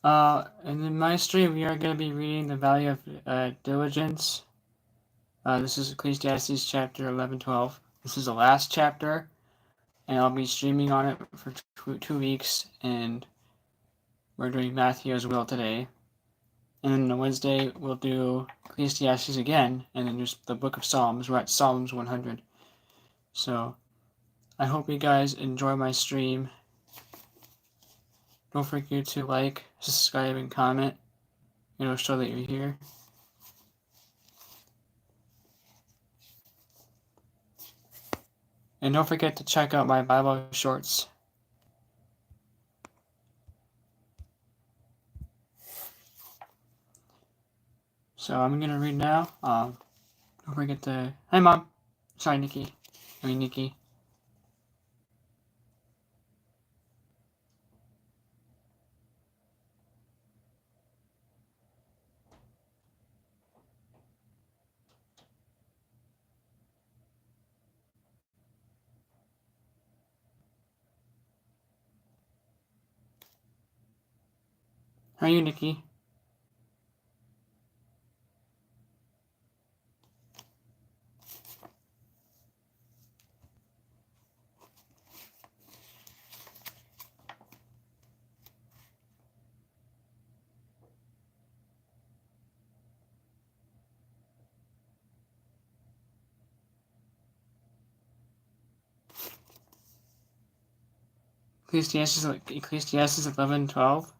In my stream, we are going to be reading the value of diligence. This is Ecclesiastes chapter 11-12. This is the last chapter, and I'll be streaming on it for 2 weeks, and we're doing Matthew as well today. And then on Wednesday, we'll do Ecclesiastes again, and then just the book of Psalms. We're at Psalms 100. So, I hope you guys enjoy my stream. Don't forget to like, subscribe, and comment. It'll show that you're here. And don't forget to check out my Bible shorts. So I'm gonna read now. Don't forget to. Hi, Mom. Sorry, Nikki. Nikki. How are you, Nikki? Ecclesiastes 11:12.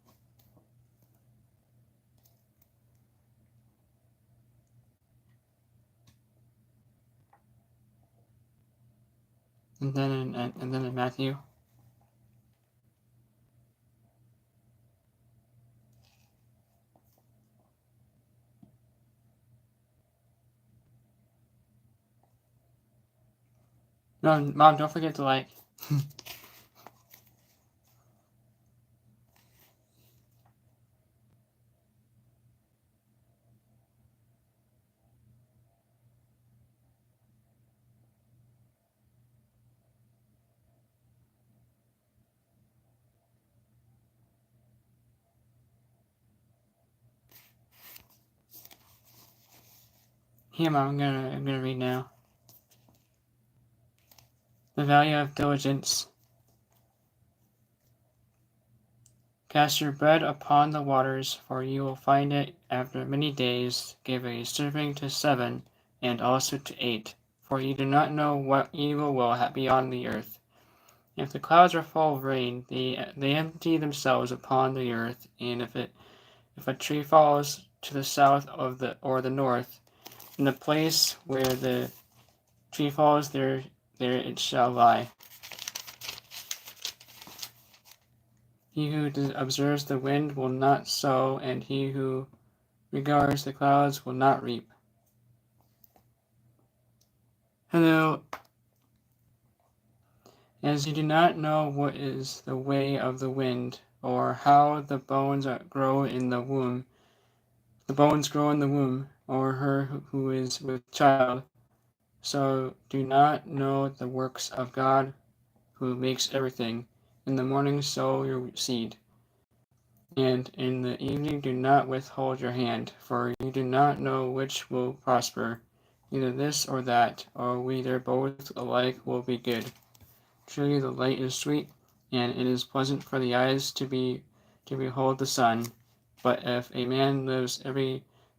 And then in Matthew. No, Mom, don't forget to like. Here, Mom, I'm gonna read now. The value of diligence. Cast your bread upon the waters, for you will find it after many days. Give a serving to 7, and also to 8, for you do not know what evil will be on the earth. If the clouds are full of rain, they empty themselves upon the earth, and if a tree falls to the south or the north, in the place where the tree falls, there it shall lie. He who observes the wind will not sow, and he who regards the clouds will not reap. Hello. As you do not know what is the way of the wind, or how the bones grow in the womb, or her who is with child, so do not know the works of God, who makes everything. In the morning sow your seed, and in the evening do not withhold your hand, for you do not know which will prosper, either this or that, or whether both alike will be good. Truly the light is sweet, and it is pleasant for the eyes to behold the sun. But if a man lives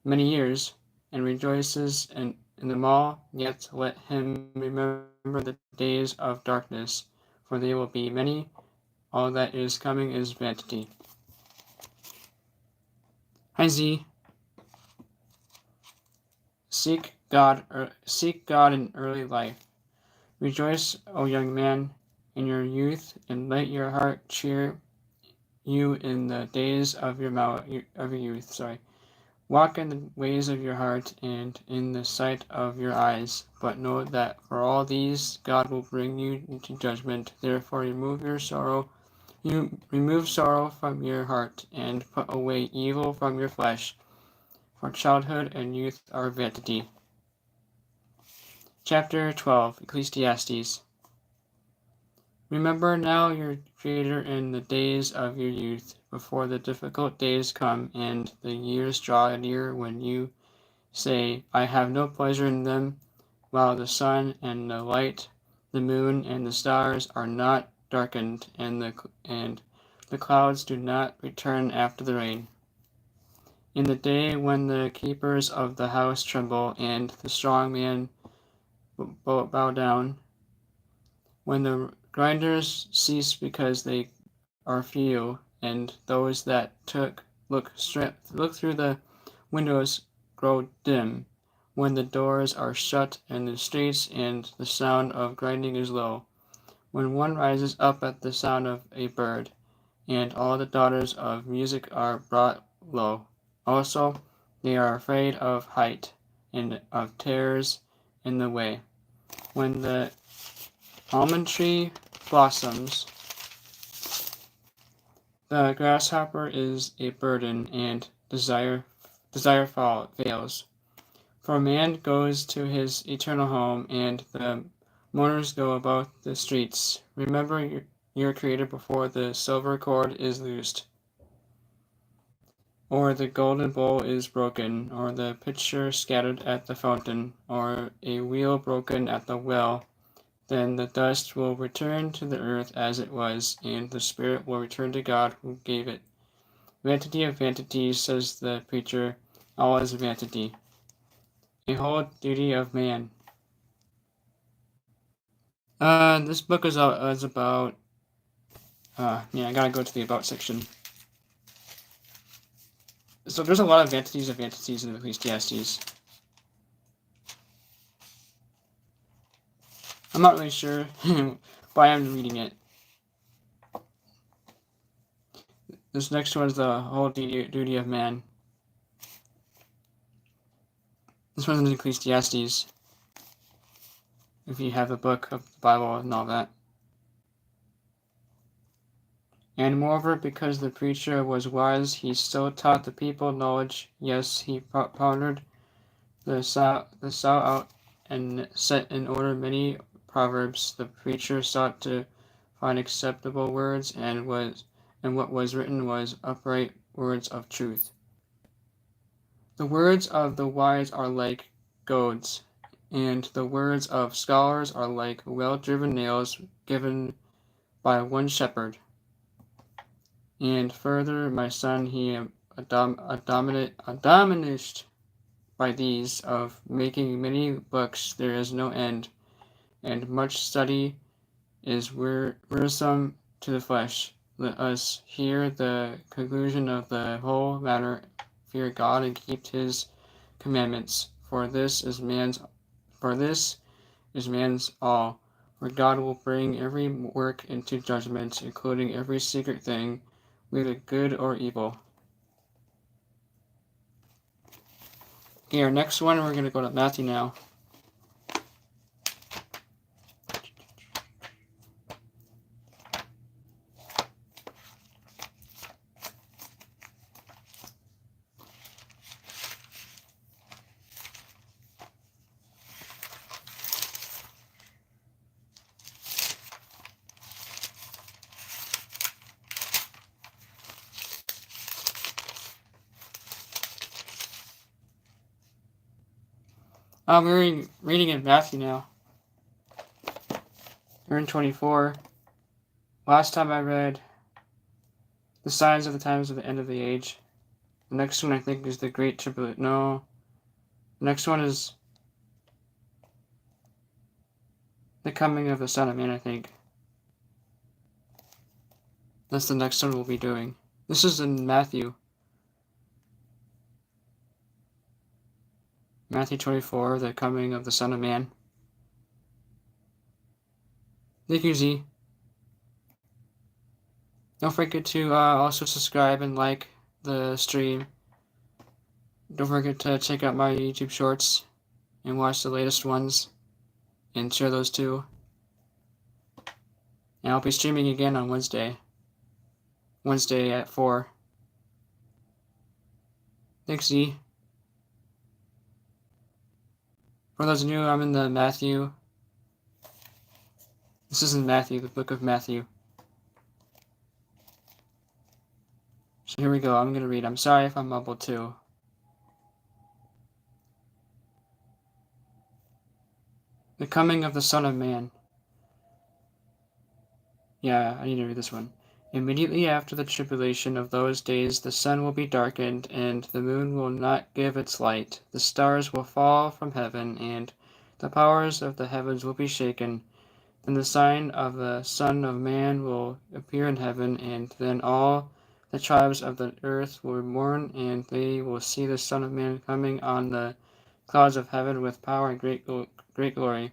many years, and rejoices in them all, yet let him remember the days of darkness, for they will be many. All that is coming is vanity. Hi, Z. Seek God in early life. Rejoice, O young man, in your youth, and let your heart cheer you in the days of your youth. Walk in the ways of your heart and in the sight of your eyes, but know that for all these God will bring you into judgment. Therefore remove sorrow from your heart, and put away evil from your flesh, for childhood and youth are vanity. Chapter 12, Ecclesiastes. Remember now your Creator in the days of your youth, before the difficult days come and the years draw near when you say, I have no pleasure in them, while the sun and the light, the moon and the stars are not darkened, and the clouds do not return after the rain. In the day when the keepers of the house tremble, and the strong man bow down, when the grinders cease because they are few, and those that look through the windows grow dim, when the doors are shut in the streets and the sound of grinding is low, when one rises up at the sound of a bird, and all the daughters of music are brought low. Also, they are afraid of height and of terrors in the way. When the almond tree blossoms, the grasshopper is a burden, and desire fails. For man goes to his eternal home, and the mourners go about the streets. Remember your Creator before the silver cord is loosed, or the golden bowl is broken, or the pitcher scattered at the fountain, or a wheel broken at the well. Then the dust will return to the earth as it was, and the spirit will return to God who gave it. Vanity of vanities, says the preacher, all is vanity. A whole duty of man. This book is about. I gotta go to the about section. So there's a lot of vanities in Ecclesiastes. I'm not really sure why I'm reading it. This next one is the whole duty of man. This one's in Ecclesiastes. If you have a book of the Bible and all that. And moreover, because the preacher was wise, he still taught the people knowledge. Yes, he pondered the saw out and set in order many proverbs. The preacher sought to find acceptable words, and what was written was upright words of truth. The words of the wise are like goads, and the words of scholars are like well-driven nails given by one shepherd. And further, my son, he admonished by these of making many books there is no end, and much study is wearisome to the flesh. Let us hear the conclusion of the whole matter. Fear God and keep his commandments, for this is man's all. For God will bring every work into judgment, including every secret thing, whether good or evil. Okay, our next one, we're going to go to Matthew now. We're reading in Matthew now. We're in 24. Last time I read the signs of the times of the end of the age. The next one I think is the Great Tribulation. No. The next one is the coming of the Son of Man, I think. That's the next one we'll be doing. This is in Matthew. Matthew 24, the coming of the Son of Man. Thank you, Z. Don't forget to also subscribe and like the stream. Don't forget to check out my YouTube shorts and watch the latest ones and share those too. And I'll be streaming again on Wednesday at 4. Thanks, Z. For those new, I'm in the Matthew. This is in Matthew, the book of Matthew. So here we go. I'm going to read. I'm sorry if I mumble too. The coming of the Son of Man. Yeah, I need to read this one. Immediately after the tribulation of those days, the sun will be darkened, and the moon will not give its light. The stars will fall from heaven, and the powers of the heavens will be shaken. Then the sign of the Son of Man will appear in heaven, and then all the tribes of the earth will mourn, and they will see the Son of Man coming on the clouds of heaven with power and great glory.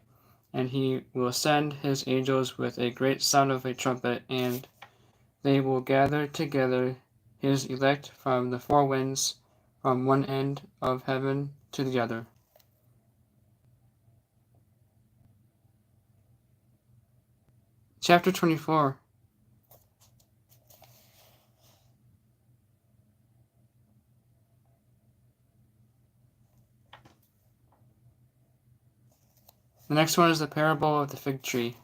And he will send his angels with a great sound of a trumpet, and they will gather together his elect from the four winds, from one end of heaven to the other. Chapter 24. The next one is the parable of the fig tree.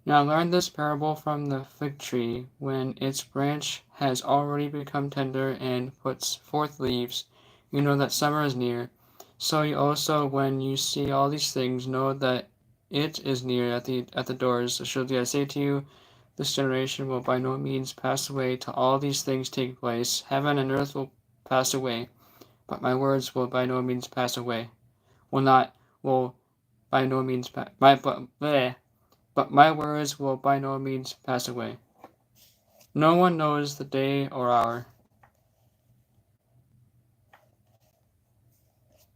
Now learn this parable from the fig tree. When its branch has already become tender and puts forth leaves, you know that summer is near. So you also, when you see all these things, know that it is near at the doors. Surely I say to you, this generation will by no means pass away till all these things take place. Heaven and earth will pass away, but my words will by no means pass away. Will by no means but my words will by no means pass away. No one knows the day or hour,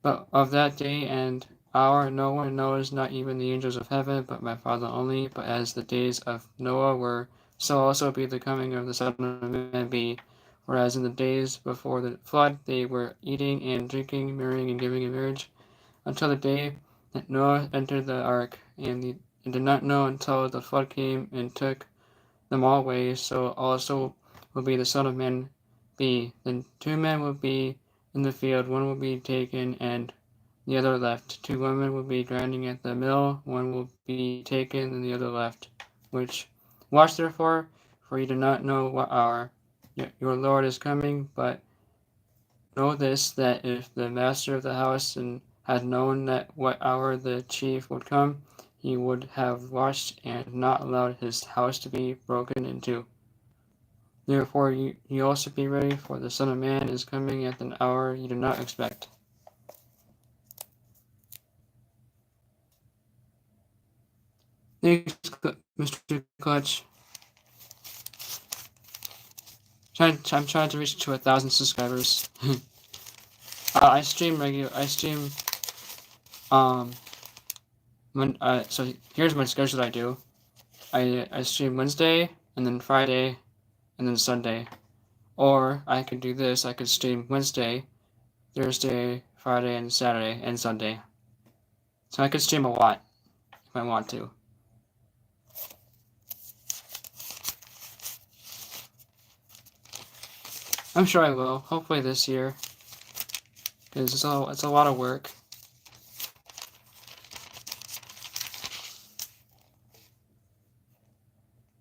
but of that day and hour no one knows, not even the angels of heaven, but my Father only. But as the days of Noah were, so also be the coming of the Son of Man be. Whereas in the days before the flood they were eating and drinking, marrying and giving in marriage, until the day that Noah entered the ark, and did not know until the flood came and took them all away. So also will be the Son of Man be. Then two men will be in the field, one will be taken and the other left. Two women will be grinding at the mill, one will be taken and the other left. Watch therefore, for you do not know what hour your Lord is coming. But know this, that if the master of the house had known that what hour the thief would come, he would have watched and not allowed his house to be broken into. Therefore you also be ready, for the Son of Man is coming at an hour you do not expect. Thanks, Mr. Clutch. I'm trying to reach to 1,000 subscribers. I stream so here's my schedule that I do. I stream Wednesday, and then Friday, and then Sunday. Or I could do this, I could stream Wednesday, Thursday, Friday, and Saturday, and Sunday. So I could stream a lot, if I want to. I'm sure I will, hopefully this year, because it's a lot of work.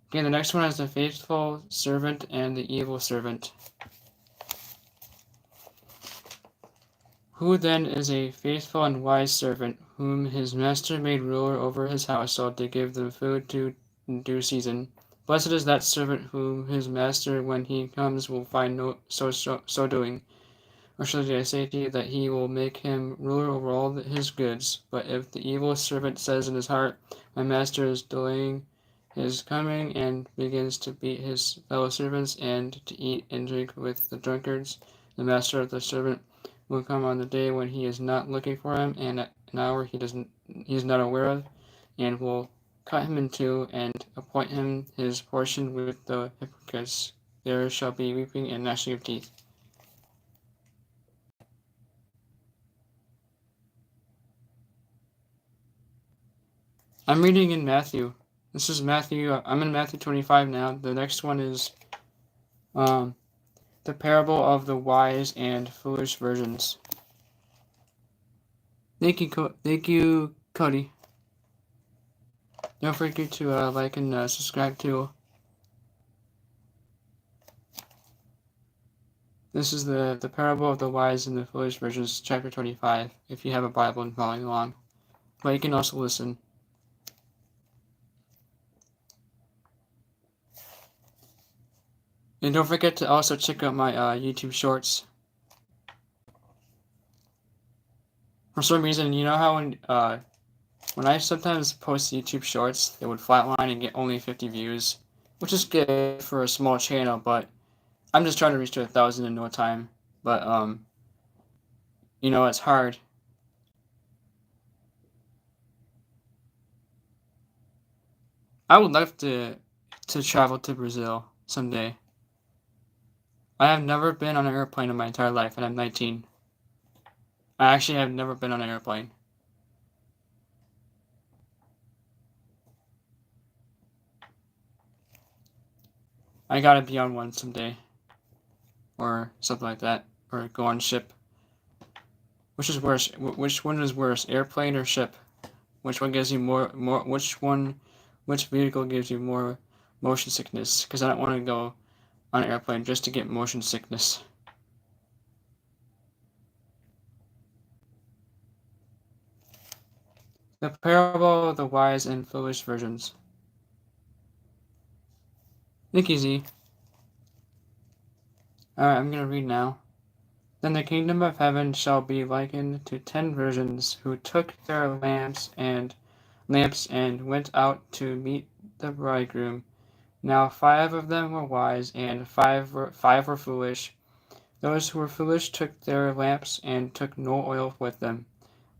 Okay, the next one is the faithful servant and the evil servant. Who then is a faithful and wise servant, whom his master made ruler over his household to give them food to due season? Blessed is that servant whom his master, when he comes, will find so doing. Or surely I say to you that he will make him ruler over all his goods. But if the evil servant says in his heart, my master is delaying his coming, and begins to beat his fellow servants, and to eat and drink with the drunkards, the master of the servant will come on the day when he is not looking for him, and at an hour he is not aware of, and will cut him in two, and appoint him his portion with the hypocrites. There shall be weeping and gnashing of teeth. I'm reading in Matthew. This is Matthew. I'm in Matthew 25 now. The next one is the parable of the wise and foolish virgins. Thank you, Cody. Don't forget to like and subscribe too. This is the parable of the wise and the foolish virgins, chapter 25, if you have a Bible and following along. But you can also listen. And don't forget to also check out my YouTube shorts. For some reason, you know how when I sometimes post YouTube shorts, they would flatline and get only 50 views, which is good for a small channel, but I'm just trying to reach to 1,000 in no time. But you know, it's hard. I would love to travel to Brazil someday. I have never been on an airplane in my entire life, and I'm 19. I actually have never been on an airplane. I gotta be on one someday, or something like that, or go on ship. Which is worse? Which one is worse, airplane or ship? Which one gives you more? Which vehicle gives you more motion sickness? Because I don't want to go on an airplane just to get motion sickness. The parable of the wise and foolish virgins. Think easy. Alright, I'm gonna read now. Then the kingdom of heaven shall be likened to 10 virgins who took their lamps and went out to meet the bridegroom. Now 5 of them were wise, and five were foolish. Those who were foolish took their lamps and took no oil with them.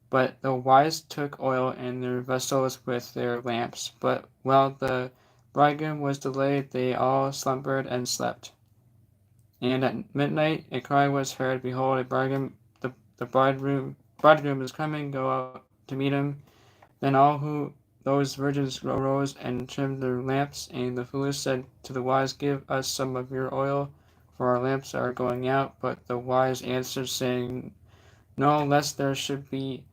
But the wise took oil in their vessels with their lamps. But while the bridegroom was delayed, they all slumbered and slept. And at midnight a cry was heard, Behold, the bridegroom is coming, go out to meet him. Then those virgins arose and trimmed their lamps, and the foolish said to the wise, Give us some of your oil, for our lamps are going out. But the wise answered, saying, No, lest there should be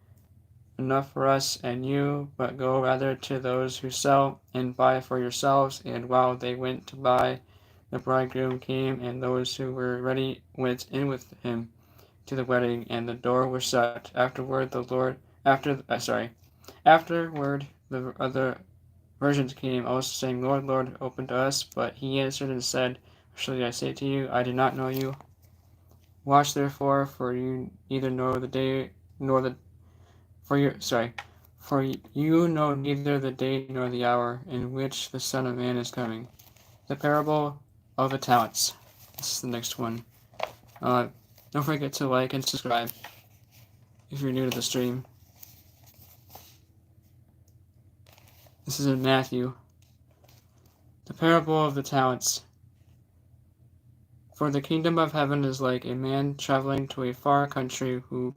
enough for us and you, but go rather to those who sell, and buy for yourselves. And while they went to buy, the bridegroom came, and those who were ready went in with him to the wedding, and the door was shut. Afterward the other virgins came also, saying, Lord, Lord, open to us. But he answered and said, Surely I say to you, I do not know you. Watch therefore, for you neither know the day nor the for you know neither the day nor the hour in which the Son of Man is coming. The parable of the talents. This is the next one. Don't forget to like and subscribe if you're new to the stream. This is in Matthew. The parable of the talents. For the kingdom of heaven is like a man traveling to a far country, who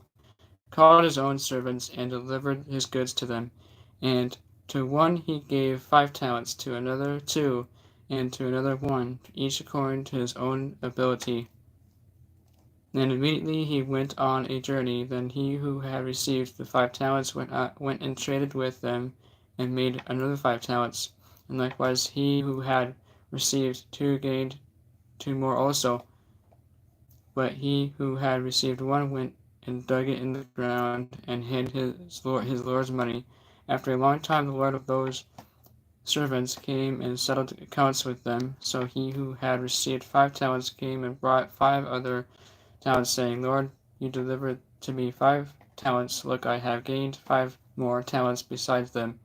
called his own servants and delivered his goods to them. And to one he gave 5 talents, to another 2, and to another 1, each according to his own ability. And immediately he went on a journey. Then he who had received the 5 talents went and traded with them, and made another 5 talents. And likewise he who had received 2 gained 2 more also. But he who had received 1 went and dug it in the ground, and hid his lord's money. After a long time the lord of those servants came and settled accounts with them. So he who had received 5 talents came and brought 5 other talents, saying, Lord, you delivered to me 5 talents. Look, I have gained 5 more talents besides them.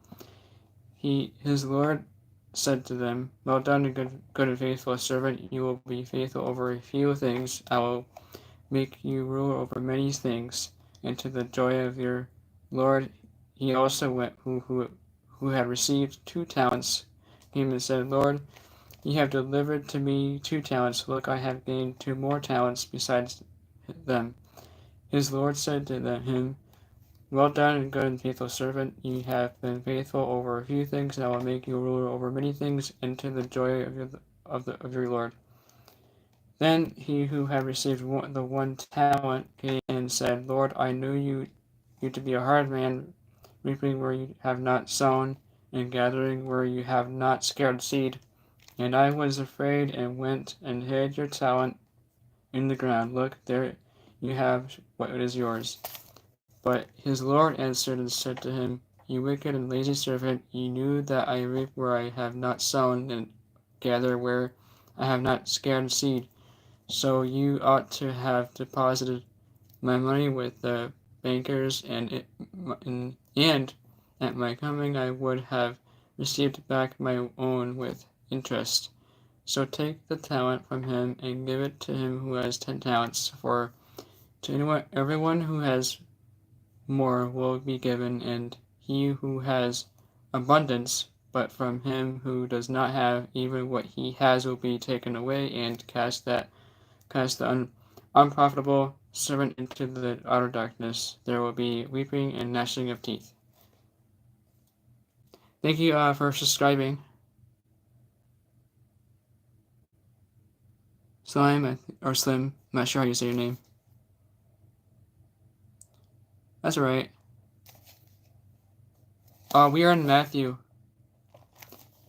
His lord said to them, Well done, good and faithful servant. You will be faithful over a few things. I will make you rule over many things. And to the joy of your lord he also went, who had received 2 talents, came and said, Lord, you have delivered to me 2 talents. Look, I have gained 2 more talents besides them. His lord said to him, Well done, good and faithful servant. You have been faithful over a few things, and I will make you ruler over many things. Into the joy of your lord. Then he who had received the 1 talent came and said, Lord, I knew you to be a hard man, reaping where you have not sown, and gathering where you have not scattered seed. And I was afraid and went and hid your talent in the ground. Look, there you have what is yours. But his Lord answered and said to him, You wicked and lazy servant, you knew that I reap where I have not sown, and gather where I have not scattered seed. So you ought to have deposited my money with the bankers, and at my coming I would have received back my own with interest. So take the talent from him and give it to him who has 10 talents. For to everyone who has more will be given, and he who has abundance, but from him who does not have, even what he has will be taken away. And cast the unprofitable servant into the outer darkness. There will be weeping and gnashing of teeth. Thank you for subscribing. Slime, or Slim, I'm not sure how you say your name. That's alright. We are in Matthew.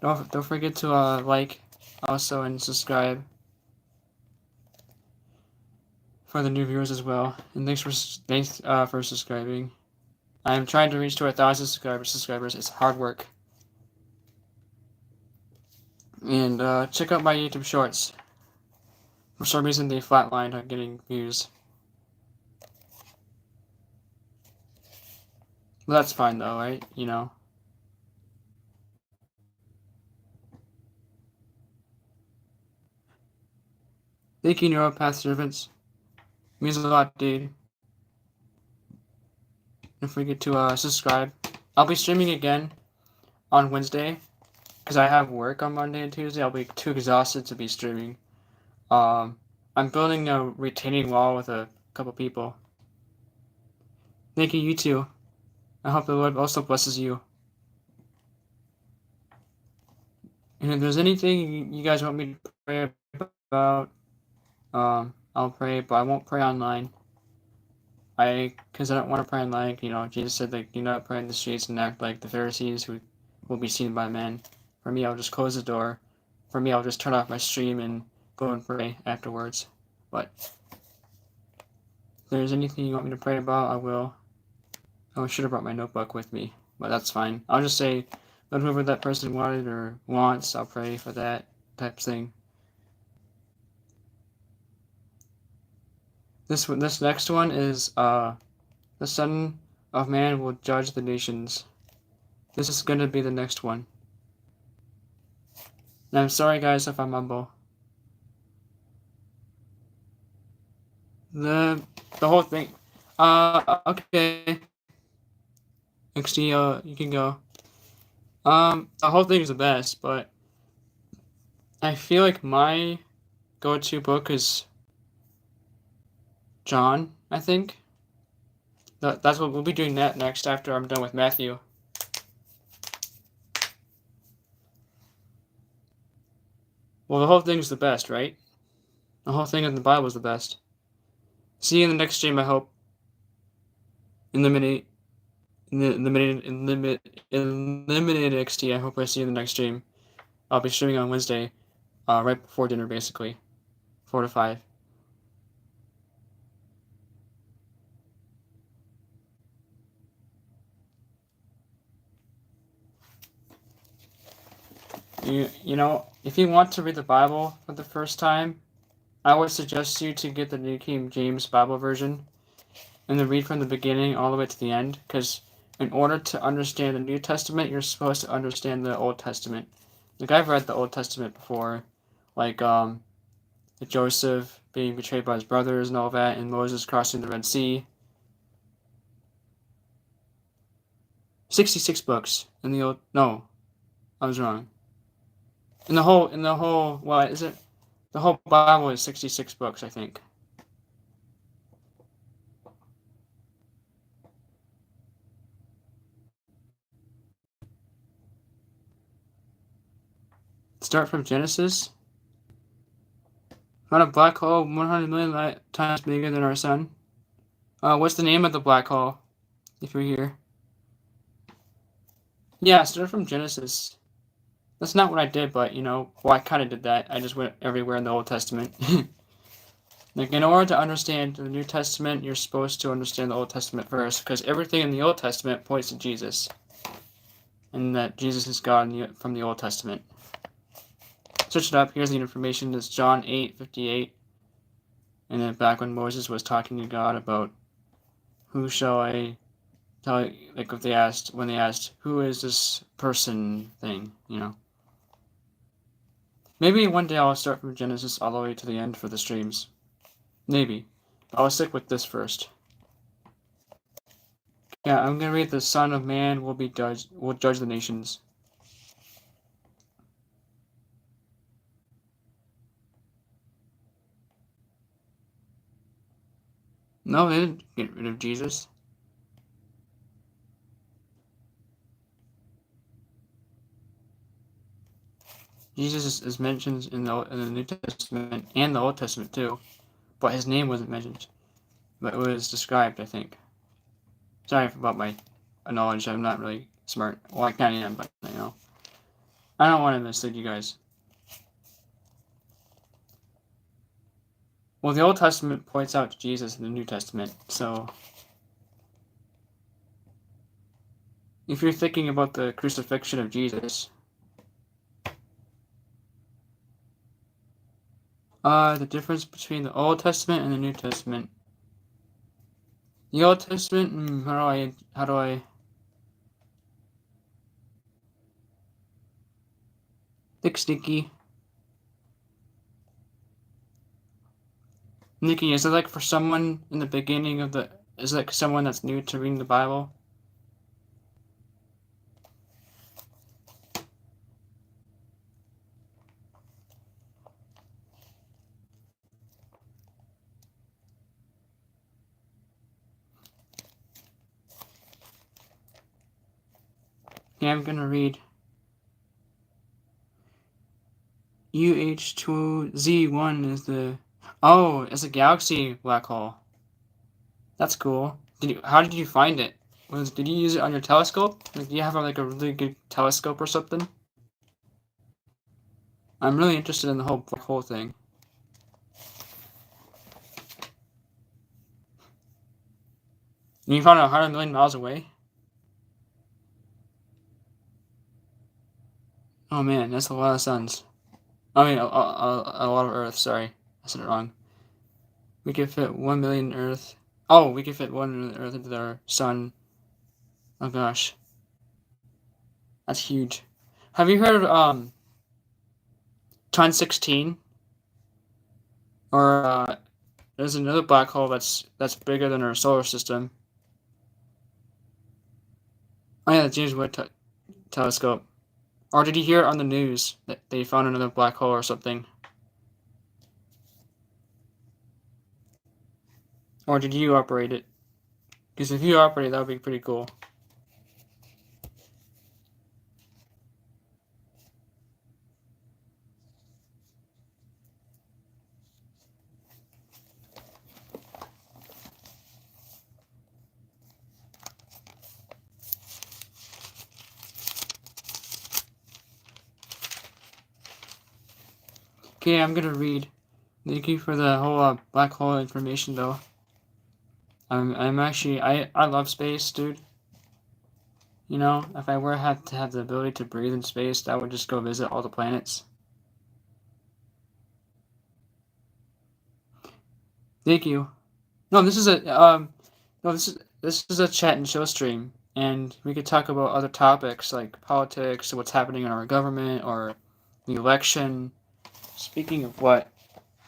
Don't forget to like also and subscribe for the new viewers as well. And thanks for subscribing. I'm trying to reach to 1,000 subscribers. It's hard work. And check out my YouTube shorts. For some reason they flatlined on getting views. Well, that's fine though, right? You know. Thank you, Neuropath servants. Means a lot, dude. Don't forget to subscribe. I'll be streaming again on Wednesday because I have work on Monday and Tuesday. I'll be too exhausted to be streaming. I'm building a retaining wall with a couple people. Thank you, you too. I hope the Lord also blesses you. And if there's anything you guys want me to pray about, I'll pray, but I won't pray online. Because I don't want to pray online. You know, Jesus said, like, do not pray in the streets and act like the Pharisees who will be seen by men. For me, I'll just close the door. For me, I'll just turn off my stream and go and pray afterwards. But if there's anything you want me to pray about, I will. I should have brought my notebook with me, but that's fine. I'll just say, let whoever that person wanted or wants, I'll pray for that type of thing. This next one is the Son of Man will judge the nations. This is gonna be the next one. And I'm sorry guys if I mumble. The whole thing. Okay. XD, you can go. The whole thing is the best, but I feel like my go-to book is John, I think. That's what we'll be doing that next after I'm done with Matthew. Well, the whole thing is the best, right? The whole thing in the Bible is the best. See you in the next stream, I hope. Eliminate XT. I hope I see you in the next stream. I'll be streaming on Wednesday, right before dinner, basically, 4 to 5. You know, if you want to read the Bible for the first time, I would suggest you to get the New King James Bible version and then read from the beginning all the way to the end, because in order to understand the New Testament, you're supposed to understand the Old Testament. Like, I've read the Old Testament before, like Joseph being betrayed by his brothers and all that, and Moses crossing the Red Sea. 66 books in the old. No, I was wrong. In the whole. Well, is it? The whole Bible is 66 books, I think. Start from Genesis. Found a black hole 100 million light times bigger than our sun. What's the name of the black hole? If you're here. Yeah, start from Genesis. That's not what I did, but well, I kind of did that. I just went everywhere in the Old Testament. Like, in order to understand the New Testament, you're supposed to understand the Old Testament first, because everything in the Old Testament points to Jesus, and that Jesus is God from the Old Testament. Search it up. Here's the information. It's John 8:58, and then back when Moses was talking to God about who shall I tell, like when they asked who is this person thing, Maybe one day I'll start from Genesis all the way to the end for the streams. Maybe. I'll stick with this first. Yeah, I'm gonna read the Son of Man will judge the nations. No, they didn't get rid of Jesus. Jesus is mentioned in the New Testament and the Old Testament too, but his name wasn't mentioned. But it was described, I think. Sorry about my knowledge. I'm not really smart. Well, I kind of am, but I don't want to mislead you guys. Well, the Old Testament points out to Jesus in the New Testament, so if you're thinking about the crucifixion of Jesus, the difference between the Old Testament and the New Testament. The Old Testament, how do I think, Sneaky? Nikki, is it like for someone in the beginning of is it like someone that's new to reading the Bible? Yeah, I'm gonna read UH2Z1 is it's a galaxy black hole. That's cool. How did you find it? Did you use it on your telescope? Like, do you have like a really good telescope or something? I'm really interested in the whole black hole thing. And you found it 100 million miles away? Oh man, that's a lot of suns. I mean, a lot of Earth. Sorry, I said it wrong. We could fit 1 million Earth. Oh, we could fit 1 million Earth into our sun. Oh gosh, that's huge. Have you heard of 1016? Or there's another black hole that's bigger than our solar system. Oh yeah, the James Webb telescope. Or did you hear it on the news that they found another black hole or something? Or did you operate it? Because if you operate it, that would be pretty cool. Okay, I'm gonna read. Thank you for the whole black hole information, though. I'm actually I love space, dude. If I were had to have the ability to breathe in space, I would just go visit all the planets. Thank you. No, this is a chat and show stream, and we could talk about other topics like politics, what's happening in our government, or the election. Speaking of what,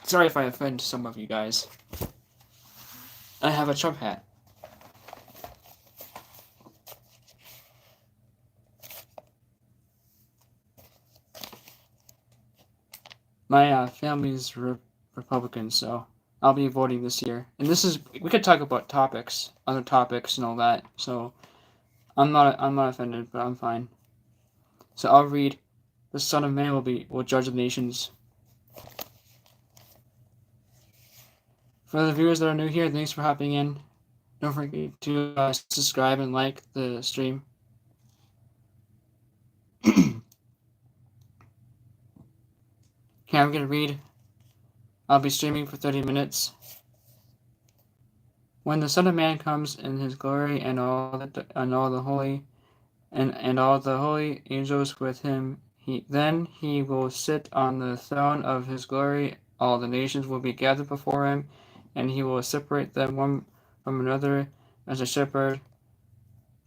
sorry if I offend some of you guys. I have a Trump hat. My family's Republican, so I'll be voting this year. And we could talk about other topics and all that. So I'm not offended, but I'm fine. So I'll read. The Son of Man will judge the nations. For the viewers that are new here, thanks for hopping in. Don't forget to subscribe and like the stream. Okay, I'm gonna read. I'll be streaming for 30 minutes. When the Son of Man comes in his glory and all the holy angels with him, then he will sit on the throne of his glory. All the nations will be gathered before him, and he will separate them one from another, as a shepherd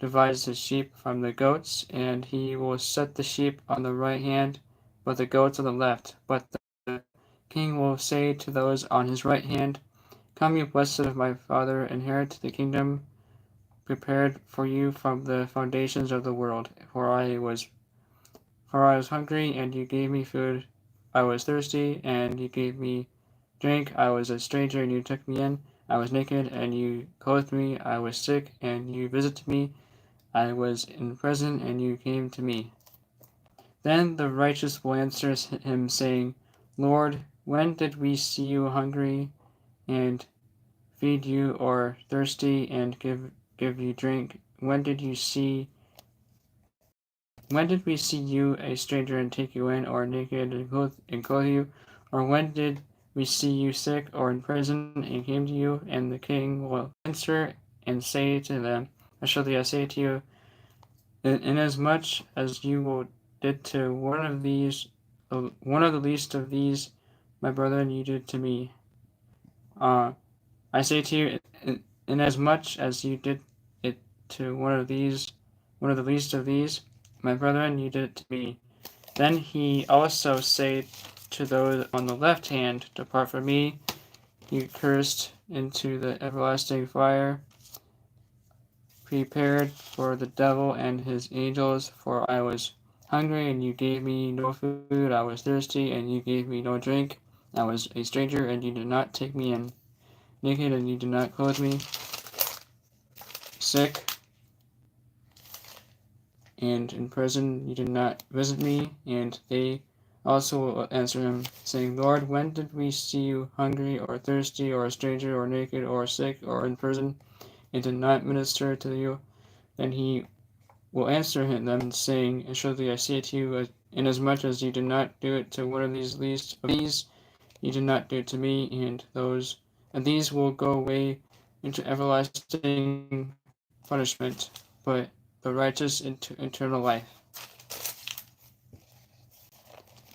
divides his sheep from the goats, and he will set the sheep on the right hand, but the goats on the left. But the king will say to those on his right hand, "Come, you blessed of my Father, inherit the kingdom prepared for you from the foundations of the world. For I was hungry, and you gave me food. I was thirsty, and you gave me drink. I was a stranger, and you took me in. I was naked, and you clothed me. I was sick, and you visited me. I was in prison, and you came to me." Then the righteous will answer him, saying, "Lord, when did we see you hungry and feed you, or thirsty and give you drink? When did we see you a stranger and take you in, or naked and clothe you? Or when did we see you sick or in prison and came to you?" And the king will answer and say to them, "Assuredly I say to you, inasmuch as you did to one of the least of these, my brethren, you did to me. I say to you, inasmuch as you did it to one of the least of these, my brethren, you did it to me." Then he also say to those on the left hand, "Depart from me, you cursed, into the everlasting fire, prepared for the devil and his angels. For I was hungry, and you gave me no food. I was thirsty, and you gave me no drink. I was a stranger, and you did not take me in. Naked, and you did not clothe me. Sick, and in prison, you did not visit me." And they also will answer him, saying, "Lord, when did we see you hungry, or thirsty, or a stranger, or naked, or sick, or in prison, and did not minister to you?" Then he will answer them, saying, "Assuredly I say to you, inasmuch as you did not do it to one of these least of these, you did not do it to me." And these will go away into everlasting punishment, but the righteous into eternal life.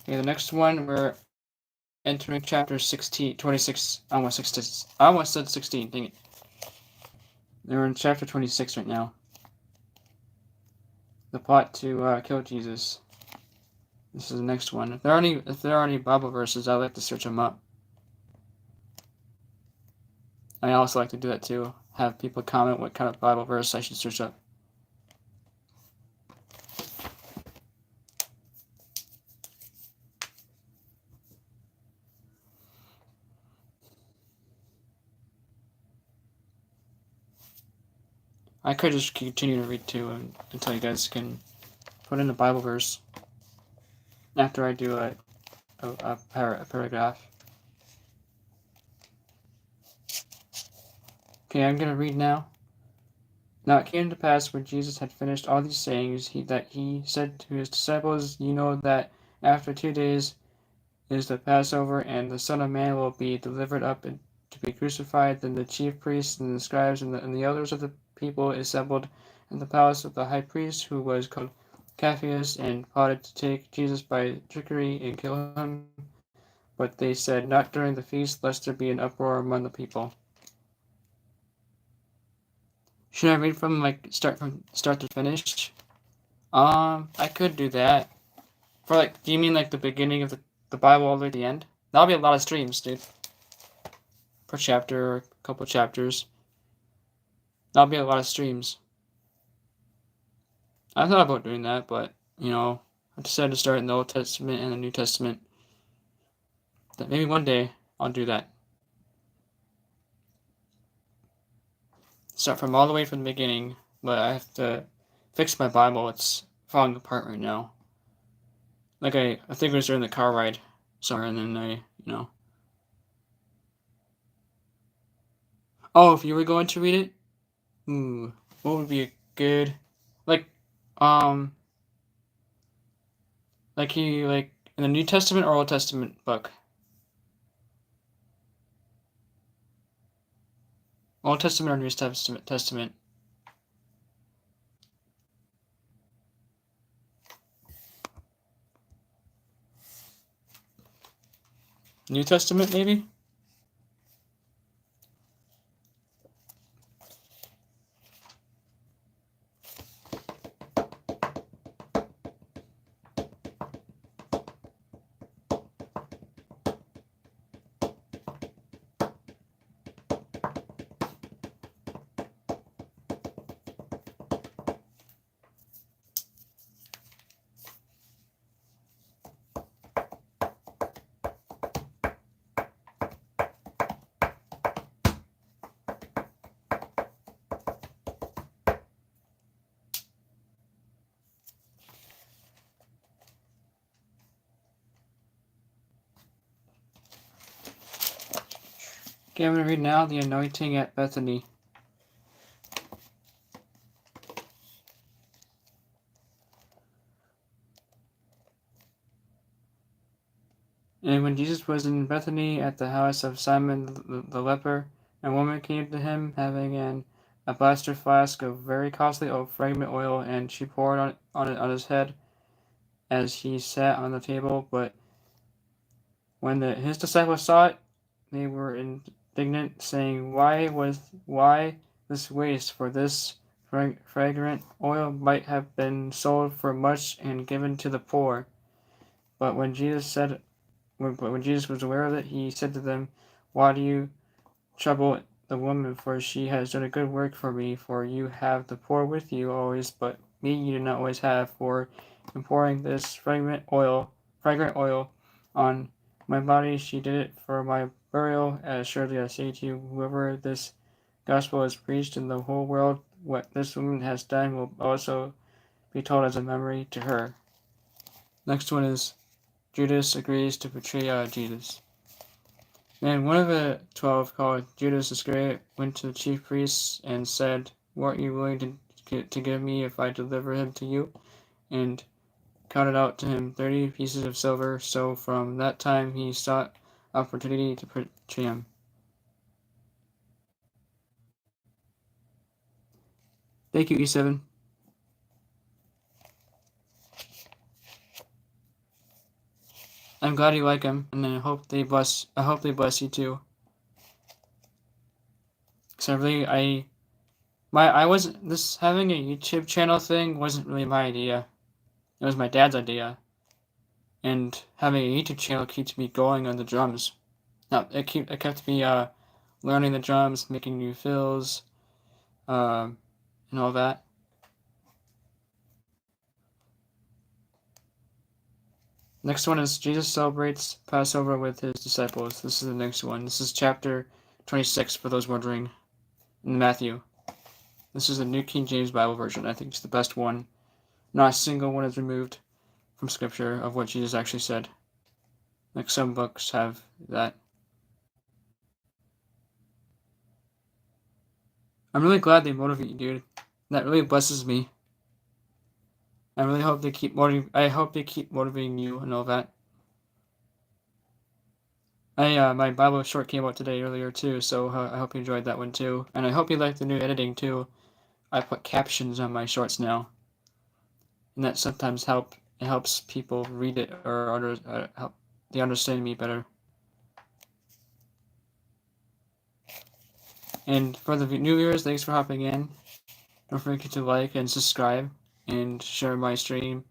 Okay, the next one, we're entering chapter 16, 26. I almost said 16, dang it. We're in chapter 26 right now. The plot to kill Jesus. This is the next one. If there are any Bible verses, I like to search them up. I also like to do that too. Have people comment what kind of Bible verse I should search up. I could just continue to read too until you guys can put in a Bible verse after I do a paragraph. Okay, I'm going to read now. Now it came to pass when Jesus had finished all these sayings, that he said to his disciples, "You know that after 2 days is the Passover, and the Son of Man will be delivered up to be crucified." Then the chief priests and the scribes and the elders of the people assembled in the palace of the high priest, who was called Caiaphas, and plotted to take Jesus by trickery and kill him. But they said, "Not during the feast, lest there be an uproar among the people." Should I read from start to finish? I could do that. Do you mean the beginning of the Bible all the way to the end? That'll be a lot of streams, dude. Per chapter or a couple chapters. That'll be a lot of streams. I thought about doing that, but I decided to start in the Old Testament and the New Testament. Maybe one day I'll do that. Start from all the way from the beginning, but I have to fix my Bible. It's falling apart right now. I think it was during the car ride somewhere, and then Oh, if you were going to read it, what would be a good, like, like he, like, In the New Testament or Old Testament book? Old Testament or New Testament? New Testament, maybe? Okay, I'm going to read now the anointing at Bethany. And when Jesus was in Bethany at the house of Simon the leper, a woman came to him having an alabaster flask of very costly fragrant oil, and she poured it on his head as he sat on the table. But when his disciples saw it, they were indignant, saying, Why this waste? For this fragrant oil might have been sold for much and given to the poor. But when Jesus was aware of it, he said to them, Why do you trouble the woman? For she has done a good work for me. For you have the poor with you always, but me you do not always have. For in pouring this fragrant oil on my body, she did it for my burial. As surely I say to you, whoever this gospel is preached in the whole world, what this woman has done will also be told as a memory to her. Next one is Judas agrees to betray Jesus. Then one of the 12, called Judas Iscariot, went to the chief priests and said, What are you willing to give me if I deliver him to you? And counted out to him 30 pieces of silver. So from that time he sought opportunity to betray him. Thank you, E7. I'm glad you like them, and I hope they bless you too. Cause I wasn't, this having a YouTube channel thing wasn't really my idea. It was my dad's idea. And having a YouTube channel keeps me going on the drums. Now it kept me learning the drums, making new fills, and all that. Next one is Jesus celebrates Passover with his disciples. This is the next one. This is chapter 26 for those wondering, in Matthew. This is the New King James Bible version. I think it's the best one. Not a single one is removed from scripture of what Jesus actually said. Like some books have that. I'm really glad they motivate you, dude. That really blesses me. I really hope they keep motivating you and all that. My Bible short came out today earlier too, so I hope you enjoyed that one too, and I hope you like the new editing too. I put captions on my shorts now, and that sometimes helps people read it or help they understand me better. And for the new viewers, thanks for hopping in. Don't forget to like and subscribe and share my stream.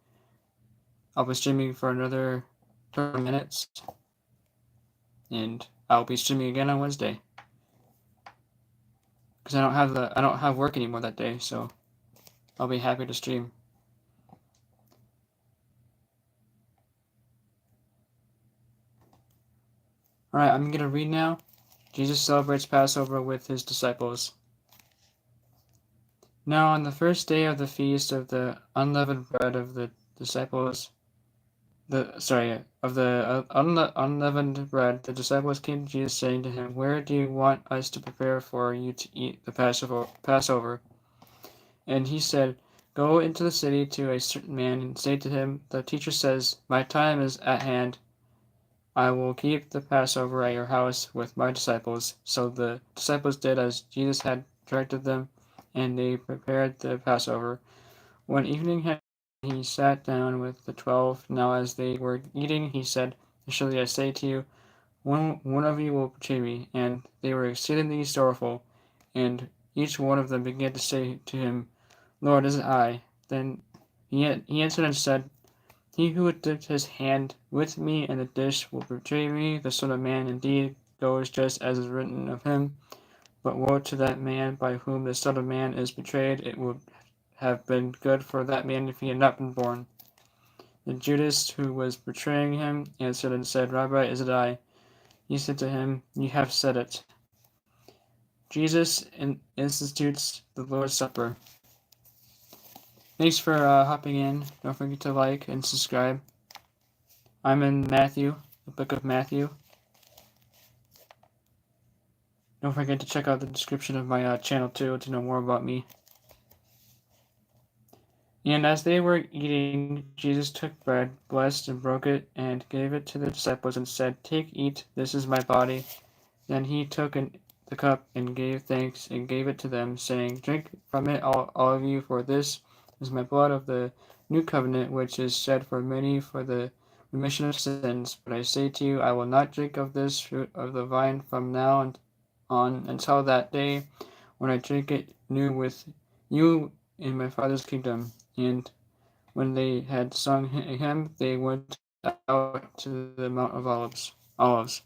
I'll be streaming for another 30 minutes, and I'll be streaming again on Wednesday because I don't have work anymore that day, so I'll be happy to stream. Alright, I'm going to read now. Jesus celebrates Passover with his disciples. Now on the first day of the feast of the unleavened bread of the disciples, unleavened bread, the disciples came to Jesus saying to him, Where do you want us to prepare for you to eat the Passover? And he said, Go into the city to a certain man and say to him, the teacher says, my time is at hand. I will keep the Passover at your house with my disciples. So the disciples did as Jesus had directed them, and they prepared the Passover. When evening had come, he sat down with the 12. Now as they were eating, he said, surely I say to you, one of you will betray me. And they were exceedingly sorrowful. And each one of them began to say to him, Lord, is it I? Then he answered and said, he who would dip his hand with me in the dish will betray me. The Son of Man indeed goes just as is written of him. But woe to that man by whom the Son of Man is betrayed. It would have been good for that man if he had not been born. And Judas, who was betraying him, answered and said, Rabbi, is it I? He said to him, you have said it. Jesus institutes the Lord's Supper. Thanks for hopping in. Don't forget to like and subscribe. I'm in Matthew, the book of Matthew. Don't forget to check out the description of my channel too to know more about me. And as they were eating, Jesus took bread, blessed and broke it, and gave it to the disciples and said, take, eat, this is my body. Then he took the cup and gave thanks and gave it to them, saying, drink from it, all of you, for this is my blood of the new covenant, which is shed for many for the remission of sins. But I say to you, I will not drink of this fruit of the vine from now on until that day when I drink it new with you in my Father's kingdom. And when they had sung a hymn, they went out to the Mount of Olives.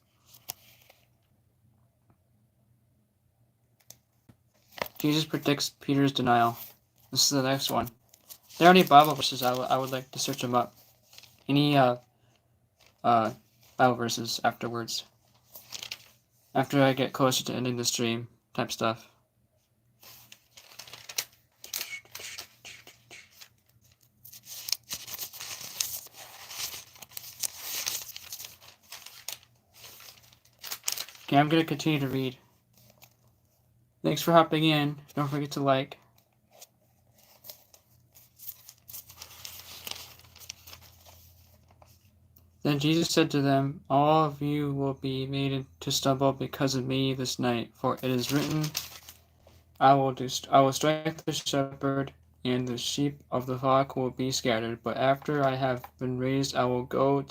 Jesus predicts Peter's denial. This is the next one. There are any Bible verses, I would like to search them up. Any Bible verses afterwards. After I get closer to ending the stream type stuff. Okay, I'm going to continue to read. Thanks for hopping in. Don't forget to like. Then Jesus said to them, all of you will be made to stumble because of me this night, for it is written, I will strike the shepherd, and the sheep of the flock will be scattered. But after I have been raised, I will go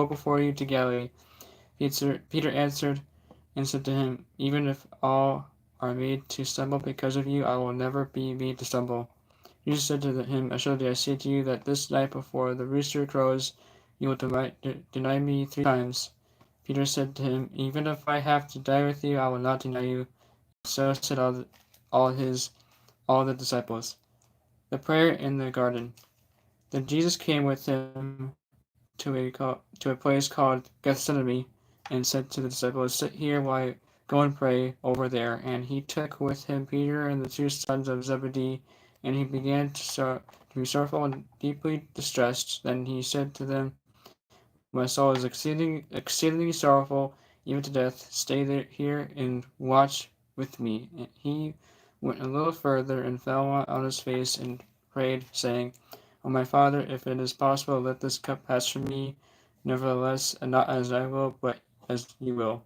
before you to Galilee. Peter answered and said to him, even if all are made to stumble because of you, I will never be made to stumble. Jesus said to him, assuredly I say to you that this night before the rooster crows, you will deny me 3 times. Peter said to him, even if I have to die with you, I will not deny you. So said all the disciples. The prayer in the garden. Then Jesus came with him to a place called Gethsemane, and said to the disciples, sit here while I go and pray over there. And he took with him Peter and the 2 sons of Zebedee, and he began to be sorrowful and deeply distressed. Then he said to them, my soul is exceedingly sorrowful, even to death. Stay here and watch with me. And he went a little further and fell on his face and prayed, saying, O my Father, if it is possible, let this cup pass from me. Nevertheless, not as I will, but as you will.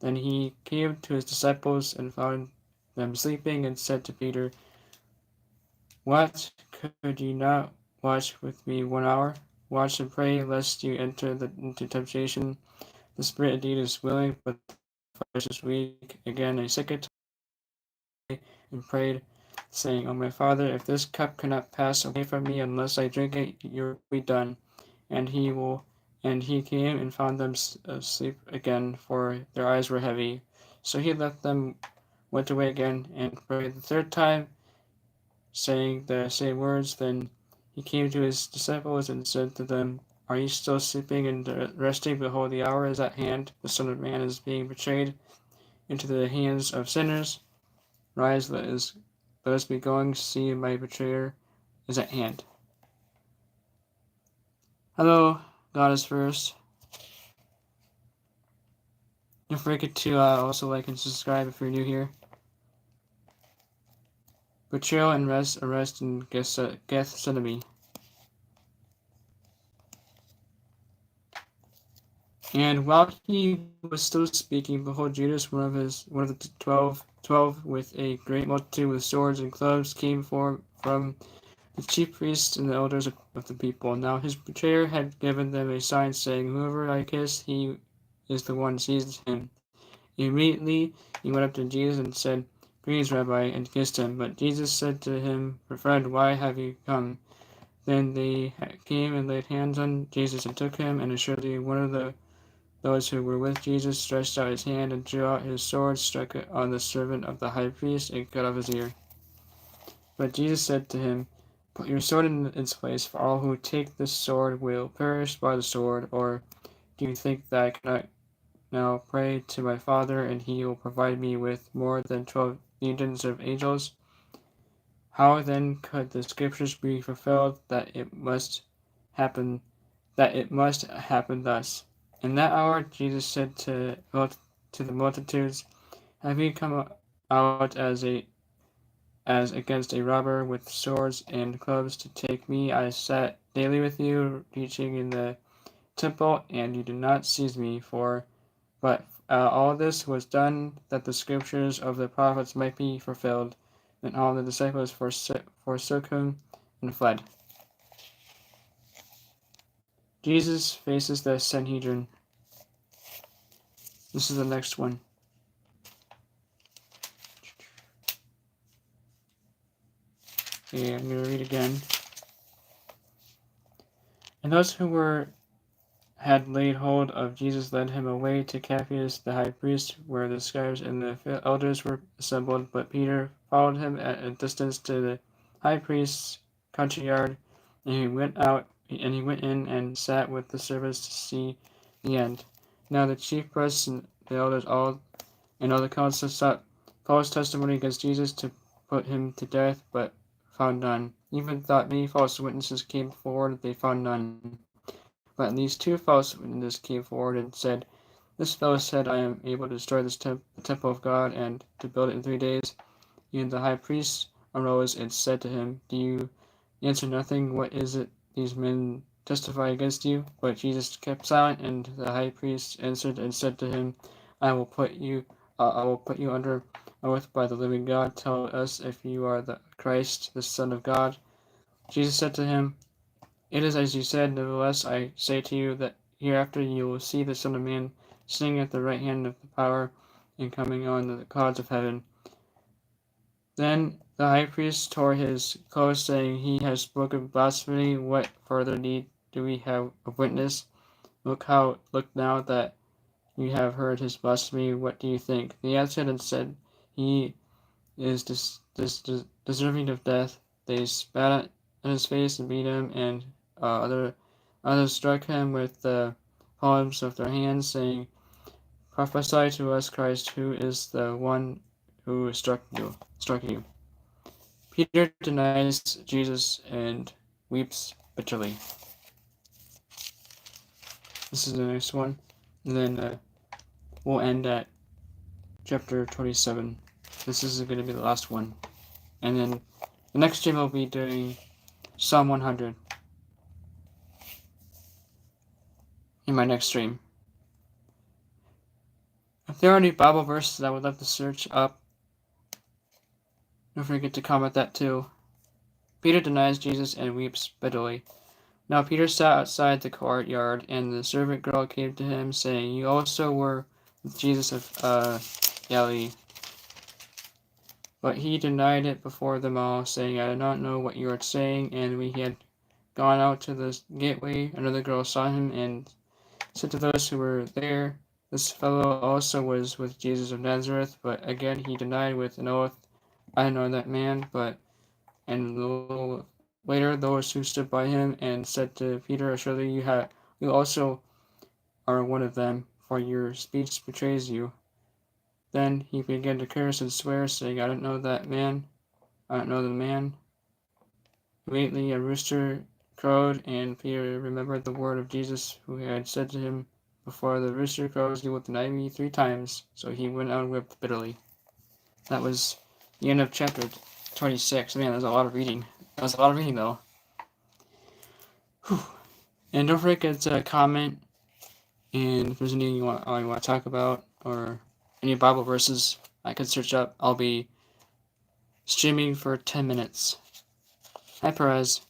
Then he came to his disciples and found them sleeping, and said to Peter, what, could you not watch with me 1 hour? Watch and pray, lest you enter into temptation. The spirit indeed is willing, but the flesh is weak. Again, a second time and prayed, saying, O my Father, if this cup cannot pass away from me unless I drink it, your will be done. And he came and found them asleep again, for their eyes were heavy. So he left them, went away again, and prayed the 3rd time, saying the same words. Then he came to his disciples and said to them, are you still sleeping and resting? Behold, the hour is at hand. The Son of Man is being betrayed into the hands of sinners. Rise, let us be going. See, my betrayer is at hand. Hello, God is first. Don't forget to also like and subscribe if you're new here. betrayal and arrest in Gethsemane. And while he was still speaking, behold, Judas, one of the twelve, with a great multitude with swords and clubs, came from the chief priests and the elders of the people. Now his betrayer had given them a sign, saying, "Whoever I kiss, he is the one. Seize him." Immediately he went up to Jesus and said, "Greetings, Rabbi," and kissed him. But Jesus said to him, "Friend, why have you come?" Then they came and laid hands on Jesus and took him, and assuredly one of those who were with Jesus stretched out his hand and drew out his sword, struck it on the servant of the high priest, and cut off his ear. But Jesus said to him, "Put your sword in its place, for all who take this sword will perish by the sword. Or do you think that I cannot now pray to my Father, and he will provide me with more than 12 legions of angels? How then could the scriptures be fulfilled that it must happen thus?" In that hour Jesus said to the multitudes, "Have you come out as against a robber with swords and clubs to take me? I sat daily with you, teaching in the temple, and you did not seize me. But all this was done that the scriptures of the prophets might be fulfilled." And all the disciples forsook him and fled. Jesus faces the Sanhedrin. This is the next one. Okay, I'm going to read again. And those who had laid hold of Jesus led him away to Caiaphas the high priest, where the scribes and the elders were assembled. But Peter followed him at a distance to the high priest's country yard, and he went in and sat with the servants to see the end. Now the chief priests and the elders all the council sought false testimony against Jesus to put him to death, but found none. Even though many false witnesses came forward, they found none. But at least 2 false witnesses came forward and said, "This fellow said, I am able to destroy the temple of God and to build it in 3 days." And the high priest arose and said to him, "Do you answer nothing? What is it these men testify against you?" But Jesus kept silent, and the high priest answered and said to him, I will put you under oath by the living God. Tell us if you are the Christ, the Son of God." Jesus said to him, "It is as you said. Nevertheless, I say to you that hereafter you will see the Son of Man sitting at the right hand of the power and coming on the clouds of heaven." Then the high priest tore his clothes, saying, "He has spoken blasphemy. What further need do we have of witness? Look now that you have heard his blasphemy. What do you think?" They answered and said, "He is deserving of death." They spat on his face and beat him, and others struck him with the palms of their hands, saying, "Prophesy to us, Christ, who is the one who struck you?" Peter denies Jesus and weeps bitterly. This is the next one. And then we'll end at chapter 27. This is going to be the last one. And then the next stream I'll be doing Psalm 100 in my next stream. If there are any Bible verses I would love to search up, don't forget to comment that too. Peter denies Jesus and weeps bitterly. Now Peter sat outside the courtyard, and the servant girl came to him, saying, "You also were with Jesus of Galilee." But he denied it before them all, saying, "I do not know what you are saying." And when he had gone out to the gateway, another girl saw him and said to those who were there, "This fellow also was with Jesus of Nazareth." But again he denied with an oath, "I know that man." And a little later those who stood by him and said to Peter, "Surely you also are one of them, for your speech betrays you." Then he began to curse and swear, saying, I don't know the man." Immediately a rooster crowed, and Peter remembered the word of Jesus, who had said to him, "Before the rooster crows, you will deny me 3 times." So he went out and wept bitterly. That was the end of chapter 26. Man, there's a lot of reading. That was a lot of reading, though. Whew. And don't forget to comment, and if there's anything you want to talk about, or any Bible verses I could search up, I'll be streaming for 10 minutes. Hi, Perez.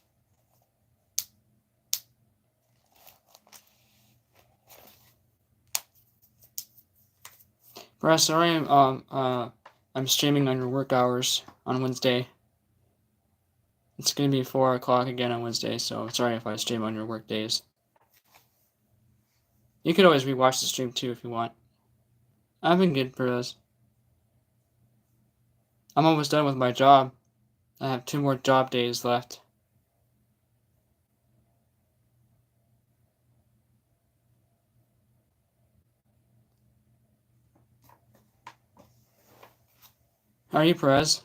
Perez, sorry, I'm streaming on your work hours on Wednesday. It's gonna be 4 o'clock again on Wednesday, so sorry if I stream on your work days. You could always rewatch the stream too if you want. I've been good, Perez. I'm almost done with my job. I have 2 more job days left. How are you, Perez?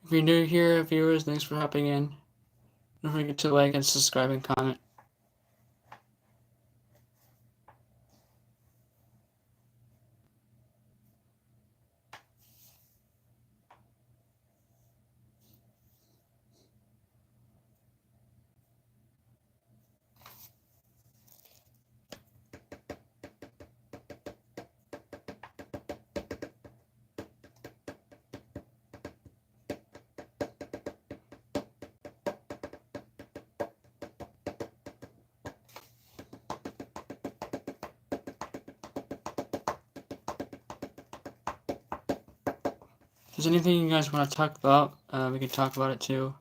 If you're new here, viewers, thanks for hopping in. Don't forget to like and subscribe and comment. If there's anything you guys want to talk about, we can talk about it too.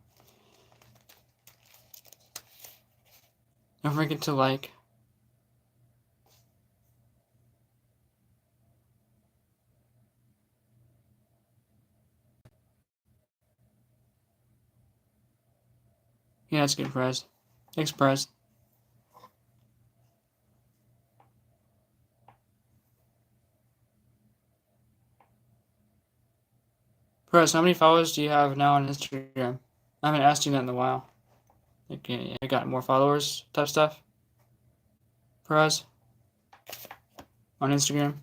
Don't forget to like. Yeah, that's good, Perez. Thanks, Perez. Perez, how many followers do you have now on Instagram? I haven't asked you that in a while. Okay, I got more followers type stuff. Perez? On Instagram?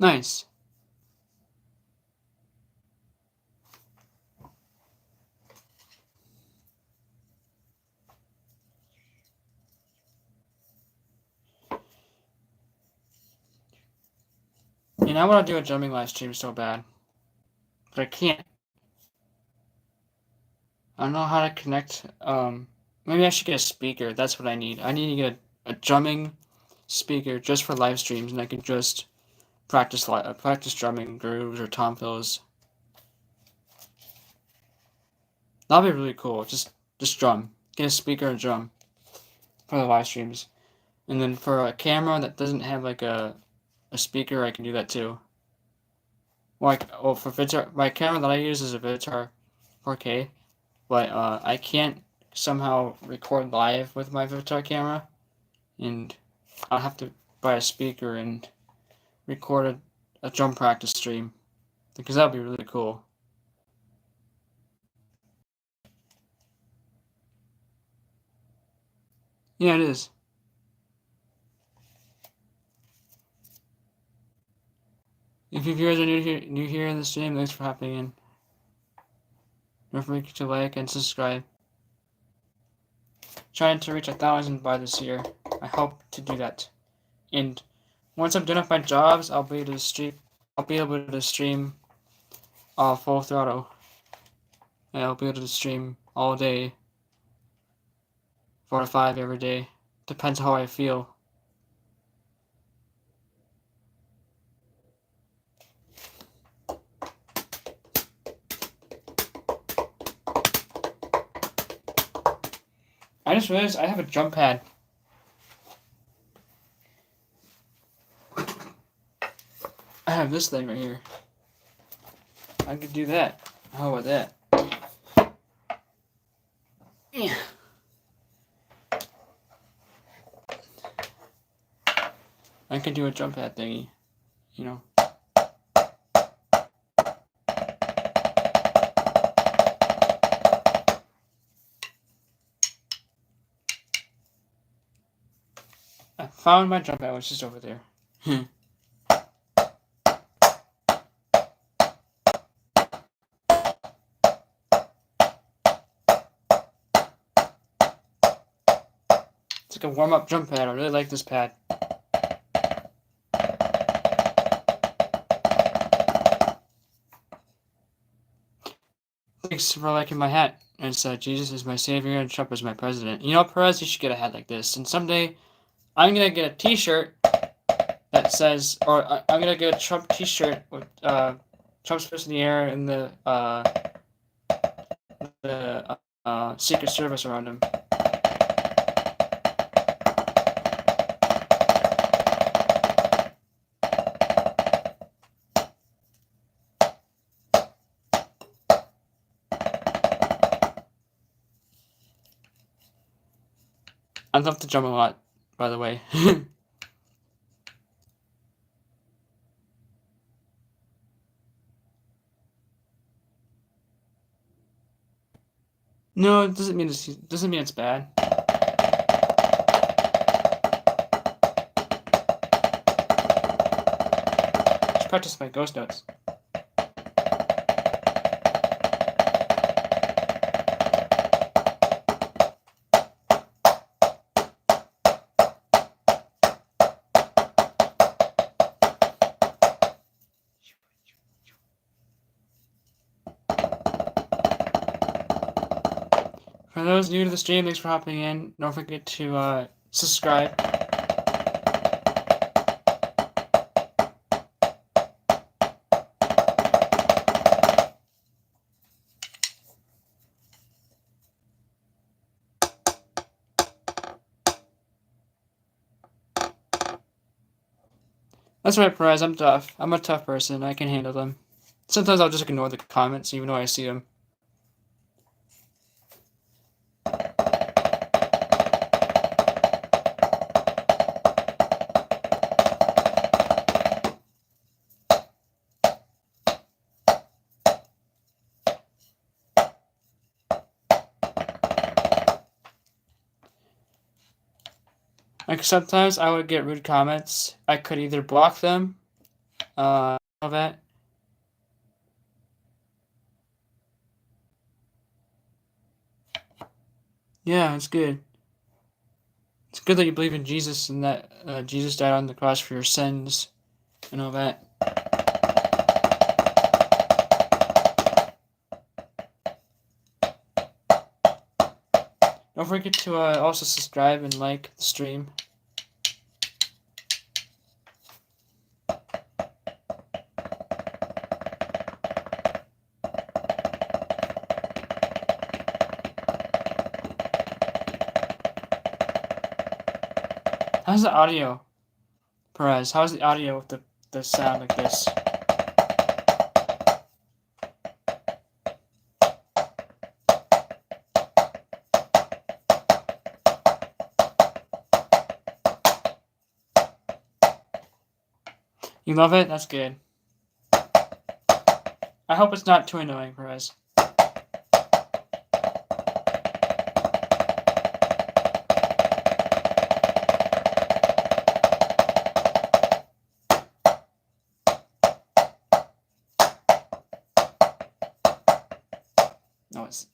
Nice. And I want to do a drumming live stream so bad. But I can't. I don't know how to connect. Maybe I should get a speaker. That's what I need. I need to get a drumming speaker just for live streams, and I can just practice drumming grooves or tom fills. That'll be really cool. Just drum. Get a speaker and drum for the live streams, and then for a camera that doesn't have like a speaker, I can do that too. Like, oh, for Vitar, my camera that I use is a Vitar 4K, but I can't somehow record live with my Vitar camera, and I'll have to buy a speaker and record a drum practice stream, because that would be really cool. Yeah, it is. If you viewers are new here in the stream, thanks for hopping in. Don't forget to like and subscribe. Trying to reach 1,000 by this year. I hope to do that. And once I'm done with my jobs, I'll be able to stream. I'll be able to stream full throttle. And I'll be able to stream all day, 4 to 5 every day. Depends how I feel. I just realized I have a drum pad. I have this thing right here. I could do that. How about that? Yeah. I could do a jump pad thingy, you know. I found my jump pad, which is over there. It's like a warm-up jump pad. I really like this pad. Thanks for liking my hat. It's Jesus is my savior and Trump is my president. You know, Perez, you should get a hat like this. And someday, I'm gonna get a T-shirt that says, or I'm gonna get a Trump T-shirt with Trump's fist in the air and the Secret Service around him. I love to jump a lot, by the way. No, it doesn't mean it's bad. Just practice my ghost notes. For those new to the stream, thanks for hopping in. Don't forget to subscribe. That's right, Perez. I'm tough. I'm a tough person. I can handle them. Sometimes I'll just ignore the comments, even though I see them. Like, sometimes I would get rude comments. I could either block them, all that. Yeah, it's good. It's good that you believe in Jesus and that Jesus died on the cross for your sins and all that. Don't forget to also subscribe and like the stream. How's the audio, Perez? How's the audio with the sound like this? You love it? That's good. I hope it's not too annoying, Perez. No, it's...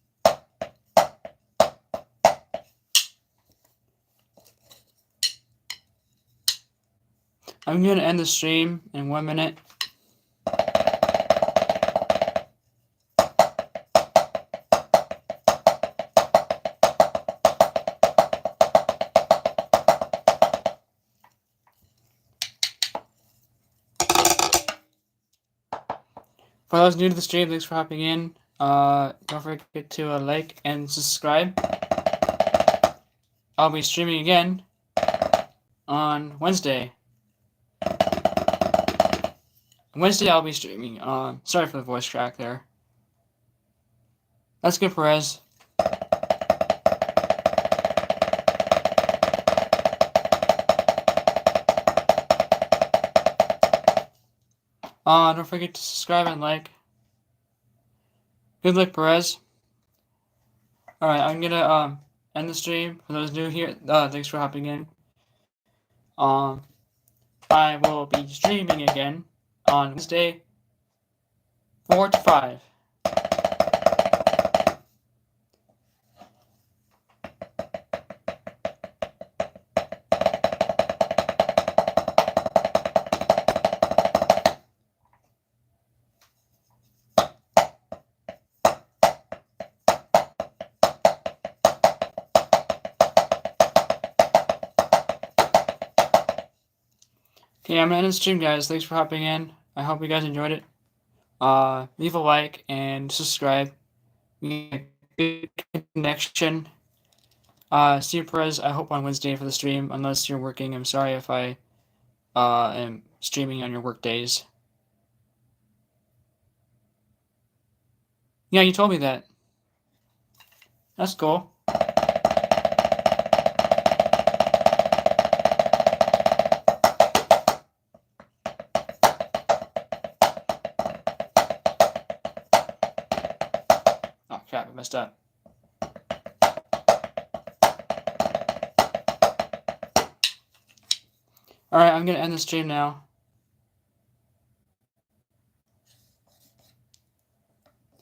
I'm going to end the stream in 1 minute. For those new to the stream, thanks for hopping in. Don't forget to like and subscribe. I'll be streaming again on Wednesday. Wednesday I'll be streaming. Sorry for the voice crack there. That's good, Perez. Don't forget to subscribe and like. Good luck, Perez. Alright, I'm gonna end the stream. For those new here, thanks for hopping in. I will be streaming again on Wednesday, 4 to 5. Okay, I'm gonna end the stream, guys. Thanks for hopping in. I hope you guys enjoyed it. Leave a like and subscribe. We get a good connection. See you, Perez. I hope on Wednesday for the stream, unless you're working. I'm sorry if I am streaming on your work days. Yeah, you told me that. That's cool. Oh crap, I messed up. Alright, I'm gonna end the stream now.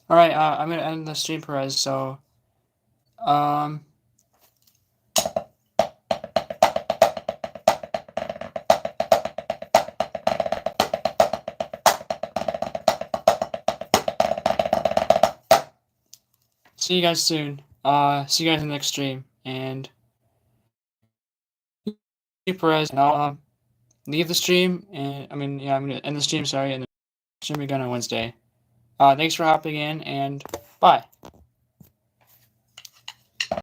Alright, I'm gonna end the stream, Perez, so see you guys soon. See you guys in the next stream. And Perez, and I'll leave the stream, and I'm gonna end the stream, sorry, and the stream again on Wednesday. Thanks for hopping in, and bye.